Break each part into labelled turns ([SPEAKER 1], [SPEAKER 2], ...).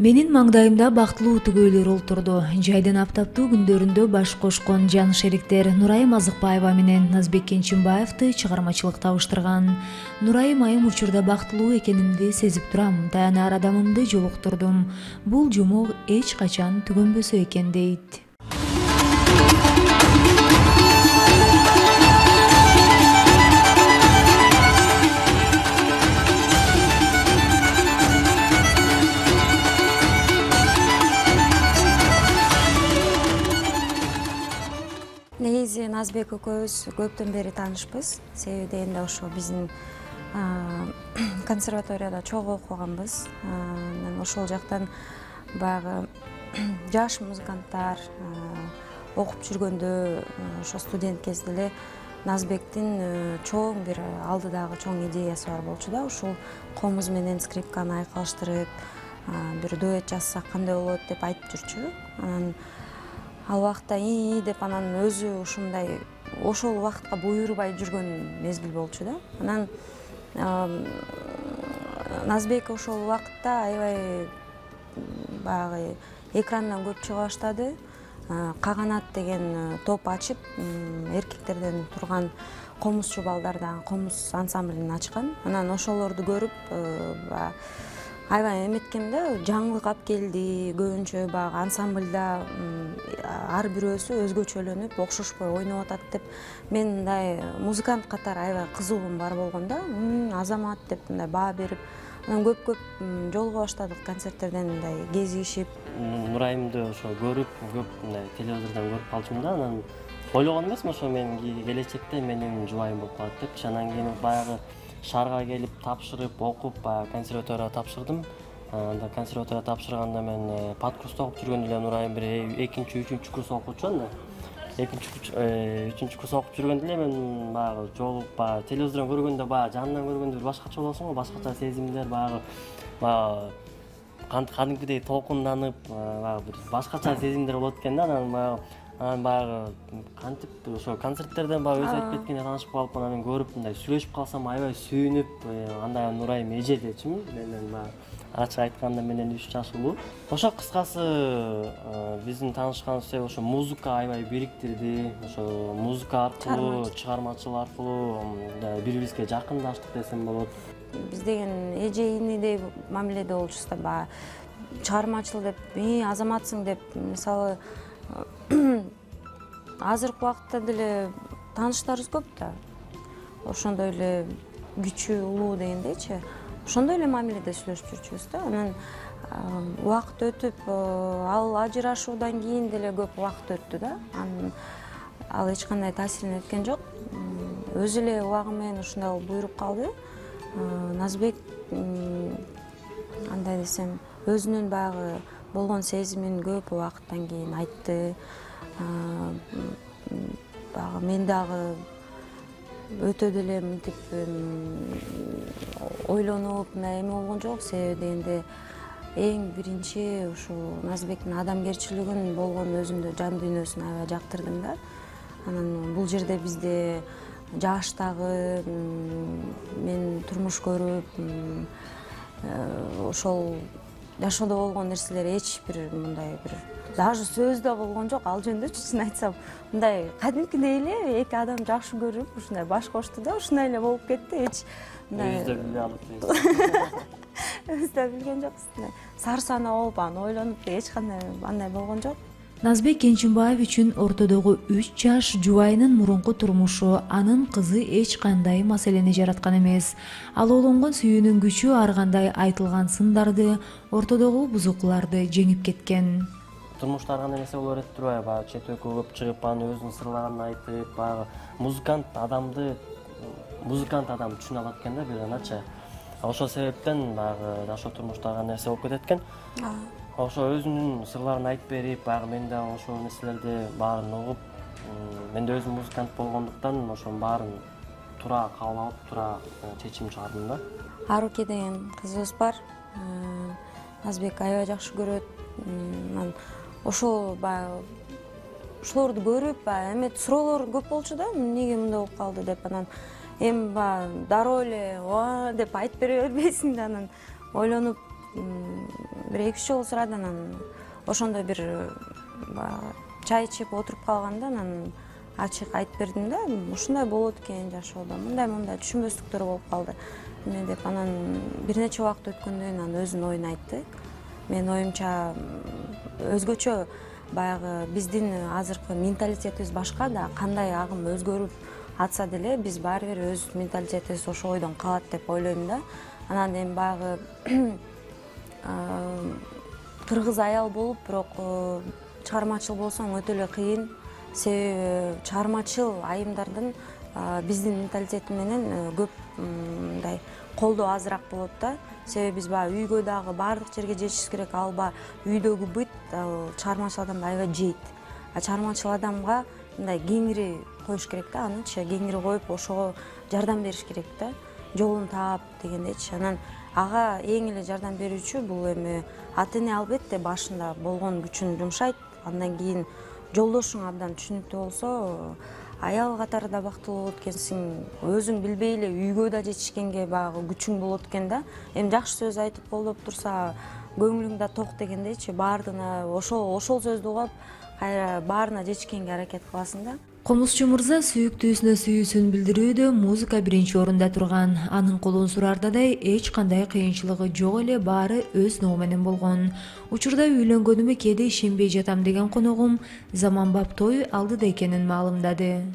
[SPEAKER 1] Менин маңдайымда бактылуу түгөйлөр олтурду. Жайдын аптаптуу күндөрүндө баш кошкон жан шериктер Нурайым Азыкбаева менен Назбек Кенчимбаевди чыгармачылык табыштырган. Нурайым айым учурда бактылуу экенимди сезип турам, таянаар адамымды жолуктурдум. Бул жумук эч качан түгөнбөсө экен дейт.
[SPEAKER 2] Негизи Назбек экөөбүз көптөн бери таанышпыз. Себеби дегенде ошо биздин консерваторияда чогуу окуганбыз. Ошол жактан баягы жаш музыканттар окуп жүргөндө ошо студент кезде эле Назбектин чоң бир алдыдагы чоң идеясы бар болчу да. Ушул комуз менен скрипканы айкалыштырып, бир дуэт жазсак кандай болот деп айтып жүрчү. Анан ал убакта деп анан өзү ушундай ошол убакытка буйрубай жүргөн мезгил болчу да. Анан Назбек ошол убакытта аябай баягы экрандан көп чыга баштады. Каганат деген топ ачып, эркектерден турган комузчу балдардан комуз ансамблин ачкан. Анан ошолорду көрүп аябай эметкем да, жаңылык алып келди. Көбүнчө баягы ансамблда ар бирөөсү өзгөчөлөнүп, окшошпой ойноп атат деп мен мындай музыкант катары аябай кызыгуум бар болгон да. Азамат деп мындай баа берип, анан көп жолуга баштадык, концерттерден мындай кезигишип.
[SPEAKER 3] Нурайымды ошо көрүп, көп мындай телевизордон көрүп калчумун да. Анан ойлогон эмесмин ошо мен келечекте менин жубайым болуп калат деп. Анан кийин баягы шаарга келип тапшырып, окуп, консерваторияга тапшырдым. Анда консерваторияга тапшырганда мен падкурста окуп жүргөндө эле Нурайым бир 2-3 курс окуучу анда. 2-3 курс окуп жүргөндө эле мен баягы жолугуп, телевизордон көргөндө, баягы жанынан көргөндө бир башкача болосуң го, башкача сезимдер, баягы кадимкидей толкунданып, баягы бир башкача сезимдер болот экен да. Анан баягы кантип ошо концерттерден баягы өзү айтып кеткенде таанышып калып, анан мен көрүп мындай сүйлөшүп калсам аябай сүйүнүп, андай Нурайым эже дечимин. Менен баягы ачык айтканда менен 3 жаш улуу. Ошо кыскасы биздин таанышкан себеби ошо музыка аябай бириктирди. Ошо музыка аркылуу, чыгармачыл аркылуу бири-бирибизге жакындаштык десем болот.
[SPEAKER 2] Биз деген эже инидей мамиледе болчубуз да, баягы чыгармачыл деп, азаматсың деп, мисалы азыркы убакытта деле тааныштарыбыз көп да. Ошондой эле күчү, улуу дегендейчи. Ошондой эле мамиледе сүйлөшүп жүрчүбүз да. Анан убакыт өтүп, ал ажырашуудан кийин деле көп убакыт өттү да. Ал эч кандай таасирин эткен жок. Өзү эле убагы менен ушундай буйруп калды. Назбек андай десем, өзүнүн баягы болгон сезимин көп убакыттан кийин айтты. Баягы мен дагы өтө деле мынтип ойлонуп эме болгон жок. Себеби дегенде эң биринчи ушул Назбектин адамгерчилигин болгон өзүмдө жан дүйнөсүн аябай жактырдым да. Анан бул жерде бизде жаштагы мен турмуш көрүп, ошол жашоодо болгон нерселер эч бир мындай бир даже сөздө болгон жок. Ал жөнүндө чын айтсам, мындай кадимкидей эле эки адам жакшы көрүп, ушундай баш кошту да, ушундай эле болуп кетти. Эч мындай
[SPEAKER 3] өзү да билбей алып.
[SPEAKER 2] Өзү да билген жокпуз. Сарсана болуп, аны ойлонуп эч кандай андай болгон жок.
[SPEAKER 1] Назбек Кенчимбаев үчүн ортодогу 3 жаш жубайынын мурунку турмушу, анын кызы эч кандай маселени жараткан эмес. Ал улонгон сүйүүнүн күчү ар кандай айтылган сындарды, ортодогу бузукуларды жеңип кеткен.
[SPEAKER 3] Турмушта ар кандай нерсе боло берет турбайбы? Баягы чет өккө көп чыгып, анын өзүнүн сырларын айтып, баягы музыкант адам түшүнө алат экен да бир анача. Ошол себептен баягы жашоо турмушта ар кандай нерсе болуп кетет экен. Ошо өзүнүн сырларын айтып берип, баягы мен да ошол нерселерди баарын угуп, мен да өзүм музыкант болгондуктан ошонун баарын туура кабыл алып, туура чечим чыгардым да.
[SPEAKER 2] Аруке деген кызыбыз бар. Назбек аябай жакшы көрөт. Анан ошол баягы ошолорду көрүп, эме суроолор көп болчу да, эмнеге мындай болуп калды деп. Анан эми дароо эле деп айтып бере бербейсиң да, анан ойлонуп бир 2-3 жолу сурады, анан ошондо бир чай ичип отуруп калганда анан ачык айтып бердим да, ушундай болот экен жашоодо, мындай түшүнбөстүктөр болуп калды эмне деп. Анан бир нече убакыт өткөндөн кийин анан өзүнүн оюн айтты. Менин оюмча өзгөчө баягы биздин азыркы менталитетибиз башка да, кандай агым өзгөрүп атса деле биз баары бир өз менталитетибиз ошо ойдон калат деп ойлойм да. Анан эми баягы кыргыз аял болуп, бирок чыгармачыл болсоң өтө эле кыйын. Себеби чыгармачыл айымдардын биздин менталитети менен көп мындай колдоо азыраак болот да. Себеби биз баягы үйгө дагы баардык жерге жетишибиз керек. Ал баягы үйдөгү быт ал чыгармачыл адамды аябай жейт. А чыгармачыл адамга мындай кеңири коюш керек да, анычы кеңири коюп ошого жардам бериш керек да. Жолун таап дегендейчи. Анан ага эң эле жардам берүүчү бул эми ата эне албетте башында болгон күчүн жумшайт. Андан кийин жолдошуң абдан түшүнүктүү болсо, аял катары да бактылуу болот экенсиң, өзүң билбей эле үйгө да жетишкенге баягы күчүң болот экен да. Эми жакшы сөз айтып колдоп турса, көңүлүң да ток дегендейчи, баардыгына ошол сөздү угап, кайра баарына жетишкенге аракет кыласың да.
[SPEAKER 1] Комузчу мырза сүйүктүүсүнө сүйүүсүн билдирүүдө музыка биринчи орунда турган. Анын колун сурардадай эч кандай кыйынчылыгы жок эле, баары өз ноо менен болгон. Учурда үйлөнгөнүмө кээде ишенбей жатам деген коногум заманбап той алдыда экенин маалымдады.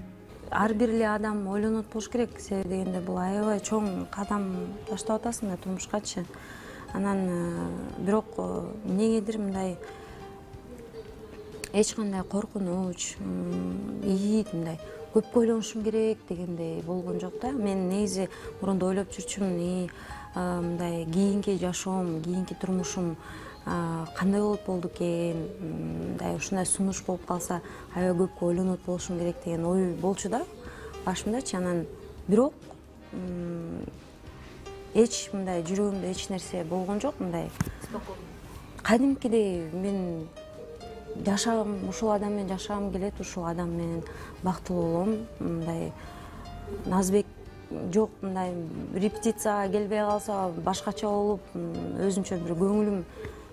[SPEAKER 2] Ар бир эле адам ойлонот болуш керек, себеби дегенде бул аябай чоң кадам таштап атасың да турмушкачы. Анан бирок эмнегедир мындай эч кандай коркунуч, ийит мындай көпкө ойлонушум керек дегендей болгон жок да. Мен негизи мурунда ойлоп жүрчүмүн, мындай кийинки жашоом, кийинки турмушум кандай болду экен, мындай ушундай сунуш болуп калса аябай көпкө ойлонот болушум керек деген ой болчу да башымдачы. Анан бирок эч мындай жүрөгүмдө эч нерсе болгон жок, мындай кадимкидей мен жашагым, ушул адам менен жашагым келет, ушул адам менен бактылуу болом. Мындай Назбек жок, мындай репетицияга келбей калса башкача болуп, өзүнчө бир көңүлүм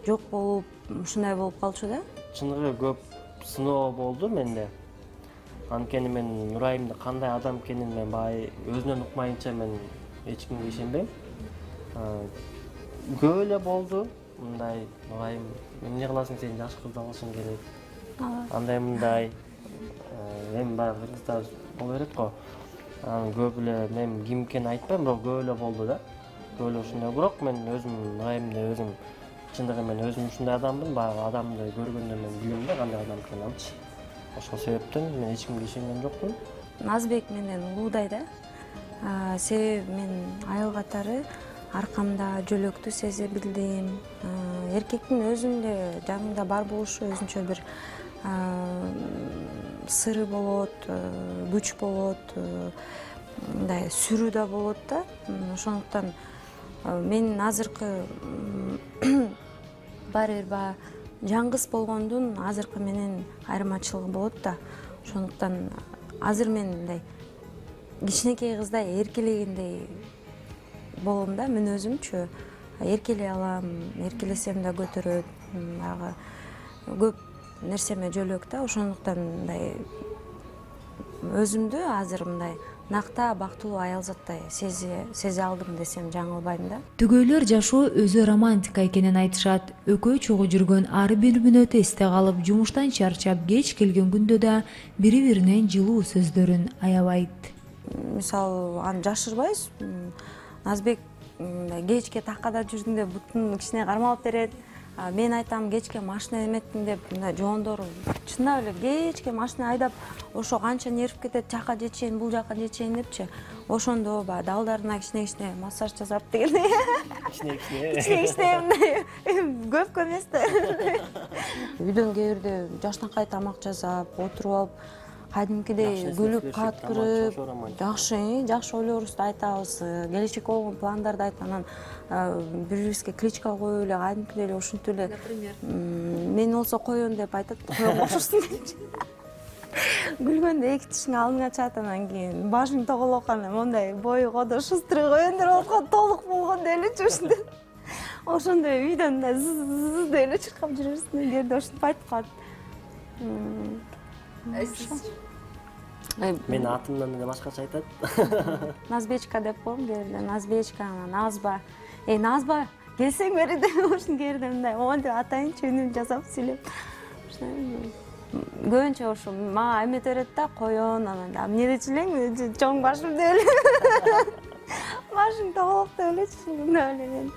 [SPEAKER 2] жок болуп, ушундай болуп калчу да.
[SPEAKER 3] Чыныгы көп сыноо болду менде. Анткени мен Нурайымды кандай адам экенин мен баай өзүнөн укмайынча мен эч кимге ишенбейм. Көп эле болду. Мындай Нурайым, эмне кыласың, сен жаш кызды алышың керек. Андай мындай эми баягы кыздар боло берет го. Көп эле мен ким экенин айтпайм, бирок көп эле болду да. Көп эле ушундай. Бирок мен өзүм Нурайымды өзүм чындыгы мен өзүм ушундай адаммын, баягы адамды көргөндө мен билем да кандай адам экенин анчы. Ошол себептен мен эч кимге ишенген жокмун.
[SPEAKER 2] Назбек менден улуудай да. Себеби мен айыл катары аркамда жөлөктү сезе билдим. Эркектин өзүндө жанында бар болушу өзүнчө бир сыры болот, күч болот, мындай сүрүү да болот да. Ошондуктан мен азыркы баары бир баягы жаңгыз болгондун азыркы менен айырмачылыгы болот да. Ошондуктан азыр мен мындай кичинекей кыздай эркелегендей болом да, мен өзүмчү эркелей алам, эркелесем да көтөрөт, баягы көп нерсеме жөлөк да. Ошондуктан мындай өзүмдү азыр мындай накта бактылуу аялзаттай сезе алдым десем жаңылбайм да.
[SPEAKER 1] Түгөйлөр жашоо өзү романтика экенин айтышат. Экөө чогуу жүргөн ар бир мүнөт эсте калып, жумуштан чарчап кеч келген күндө да бири-биринен жылуу сөздөрүн аябайт.
[SPEAKER 2] Мисалы, аны жашырбайбыз. Назбек кечке такада жүрдүңдө бутун кичине кармалып берет. Мен айтам кечке машина эметтим деп, жоондор чындап эле кечке машина айдап, ошо канча нервип кетет, жака жетишейин, бул жака жетишейин депчи. Ошондо баягы далдарына кичине массаж жасап дегендей. Кичине мындай көпкө эмес да. Үйдөн кээ бирде жаштанкай тамак жасап, отуруп алып, кадимкидей күлүп, каткырып, жакшы ойлорубузду айтабыз, келечекке болгон пландарды айтып, анан бири-бирибизге кличка коюп эле, кадимкидей эле ушинтип эле. Мен болсо коеюн деп айтат, кое кошурсуң депчи. Күлгөндө эки тишиң алдыңа чыгат, анан кийин башың тоголоп калган, мондай бою кодо шустрый коендор болуп толук болгондой элечи ушинтип. ошондо үйдөн да зыз деп эле чыркап жүрөрсүң, кээде ушинтип айтып калат.
[SPEAKER 3] Менин атымдан эле башкача айтат.
[SPEAKER 2] Назбечка деп коем кээде, Назбечка, Назба. Назба, келсең бери деп ошону кээде мындай монтип атайынчы үнүм жасап сүйлөп. Көбүнчө ошо мага эмет берет да, коён, анан эмне дечү элең, чоң башым деп эле. Башың тоголоп деп эле чын эле.